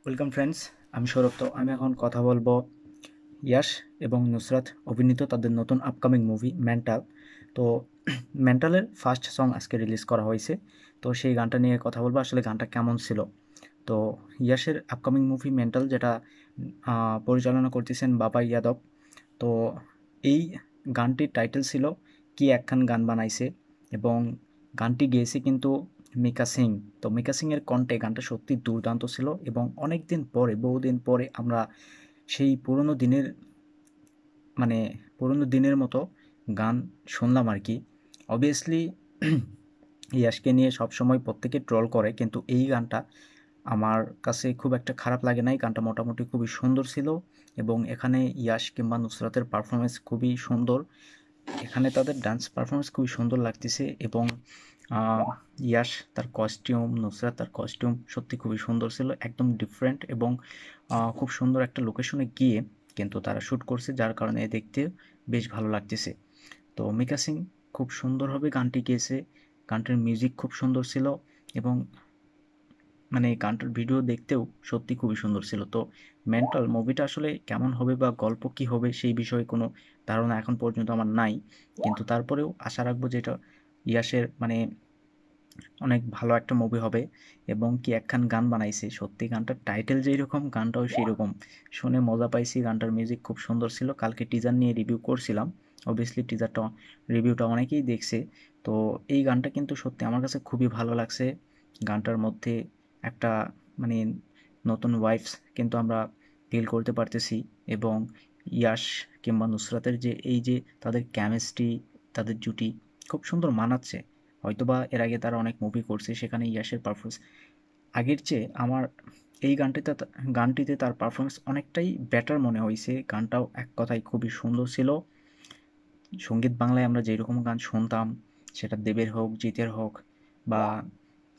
Welcome friends, আমি সৌরভ। তো আমি এখন কথা বলবো ইয়াশ এবং নুসরাত অভিনীত তাদের নতুন আপকামিং মুভি মেন্টাল। তো মেন্টালের ফার্স্ট সং আজকে রিলিজ করা হয়েছে। তো সেই গানটা নিয়ে কথা বলবো, আসলে গানটা কেমন ছিল। তো ইয়াশের আপকামিং মুভি মেন্টাল, যেটা পরিচালনা করতেছেন বাবা ইয়াদব। তো এই গানটির টাইটেল ছিল কি একখান গান বানাইছে, এবং গানটি গেয়েছে কিন্তু মিকা সিং। তো মিকা সিংয়ের কণ্ঠে গানটা সত্যি দুর্দান্ত ছিল, এবং অনেক দিন পরে, বহুদিন পরে আমরা সেই পুরনো দিনের, মানে পুরনো দিনের মতো গান শুনলাম আর কি। অবভিয়াসলি ইয়াশকে নিয়ে সবসময় প্রত্যেকে ট্রল করে, কিন্তু এই গানটা আমার কাছে খুব একটা খারাপ লাগে নাই। গানটা মোটামুটি খুবই সুন্দর ছিল, এবং এখানে ইয়াশ কিংবা নুসরাতের পারফরমেন্স খুবই সুন্দর। এখানে তাদের ডান্স পারফরমেন্স খুবই সুন্দর লাগতেছে, এবং আহ, ইয়াশ তার কস্টিউম, নুসরাত তার কস্টিউম সত্যি খুবই সুন্দর ছিল, একদম ডিফারেন্ট, এবং খুব সুন্দর একটা লোকেশনে গিয়ে কিন্তু তারা শ্যুট করছে, যার কারণে দেখতে বেশ ভালো লাগতেছে। তো মিকা সিং খুব সুন্দরভাবে গানটি গেয়েছে। গানটির মিউজিক খুব সুন্দর ছিল, এবং মানে গানটার ভিডিও দেখতেও সত্যি খুবই সুন্দর ছিল। তো মেন্টাল মুভিটা আসলে কেমন হবে বা গল্প কি হবে সেই বিষয়ে কোনো ধারণা এখন পর্যন্ত আমার নাই, কিন্তু তারপরেও আশা রাখবো যে এটা ইয়াসের মানে অনেক ভালো একটা মুভি হবে। এবং কি একখান গান বানাইছে, সত্যি গানটার টাইটেল যেই রকম গানটাও সেই রকম। শুনে মজা পাইছি, গানটার মিউজিক খুব সুন্দর ছিল। কালকে টিজার নিয়ে রিভিউ করছিলাম, অবভিয়াসলি টিজারটা রিভিউটা অনেকেই দেখছে। তো এই গানটা কিন্তু সত্যি আমার কাছে খুবই ভালো লাগছে। গানটার মধ্যে একটা মানে নতুন ওয়াইফস কিন্তু আমরা ফিল করতে পারতেছি, এবং ইয়াশ কিংবা নুসরাতের যে এই যে তাদের কেমিস্ট্রি, তাদের জুটি খুব সুন্দর মানাচ্ছে। হয়তোবা এর আগে তারা অনেক মুভি করছে, সেখানে ইয়াশের পারফরমেন্স আগের চেয়ে আমার এই গানটিতে তার পারফরমেন্স অনেকটাই বেটার মনে হয়েছে। গানটাও এক কথায় খুবই সুন্দর ছিল। সঙ্গীত বাংলায় আমরা যেরকম গান শুনতাম, সেটা দেবের হোক, জিতের হোক, বা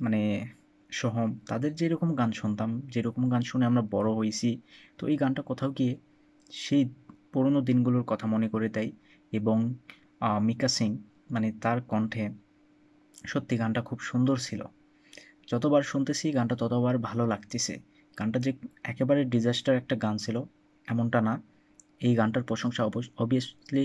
মানে সোহম, তাদের যেরকম গান শুনতাম, যেরকম গান শুনে আমরা বড় হয়েছি, তো এই গানটা কোথাও গিয়ে সেই পুরোনো দিনগুলোর কথা মনে করে দেয়। এবং মিকা সিং মানে তার কণ্ঠে সত্যি গানটা খুব সুন্দর ছিল। যতবার শুনতেছি গানটা ততবার ভালো লাগতেছে। গানটা যে একেবারে ডিজাস্টার একটা গান ছিল এমনটা না। এই গানটার প্রশংসা অবভিয়াসলি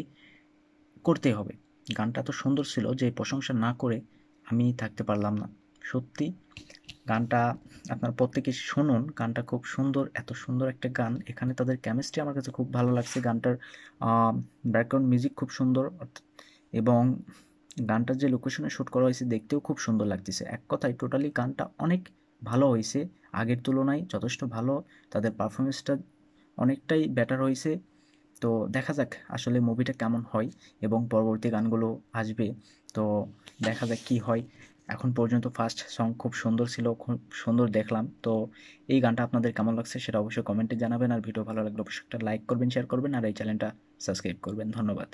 করতেই হবে। গানটা এত সুন্দর ছিল যে প্রশংসা না করে আমি থাকতে পারলাম না। সত্যি গানটা আপনারা প্রত্যেকে শুনুন, গানটা খুব সুন্দর, এত সুন্দর একটা গান। এখানে তাদের কেমিস্ট্রি আমার কাছে খুব ভালো লাগছে। গানটার ব্যাকগ্রাউন্ড মিউজিক খুব সুন্দর, এবং গানটার যে লোকেশনে শ্যুট করা হয়েছে দেখতেও খুব সুন্দর লাগতেছে। এক কথায় টোটালি গানটা অনেক ভালো হয়েছে, আগের তুলনায় যথেষ্ট ভালো। তাদের পারফরমেন্সটা অনেকটাই বেটার হয়েছে। তো দেখা যাক আসলে মুভিটা কেমন হয়, এবং পরবর্তী গানগুলো আসবে। তো দেখা যাক কি হয়। এখন পর্যন্ত ফার্স্ট সং খুব সুন্দর ছিল, খুব সুন্দর দেখলাম। তো এই গানটা আপনাদের কেমন লাগছে সেটা অবশ্যই কমেন্টে জানাবেন, আর ভিডিও ভালো লাগলে অবশ্যই একটা লাইক করবেন, শেয়ার করবেন, আর এই চ্যানেলটা সাবস্ক্রাইব করবেন। ধন্যবাদ।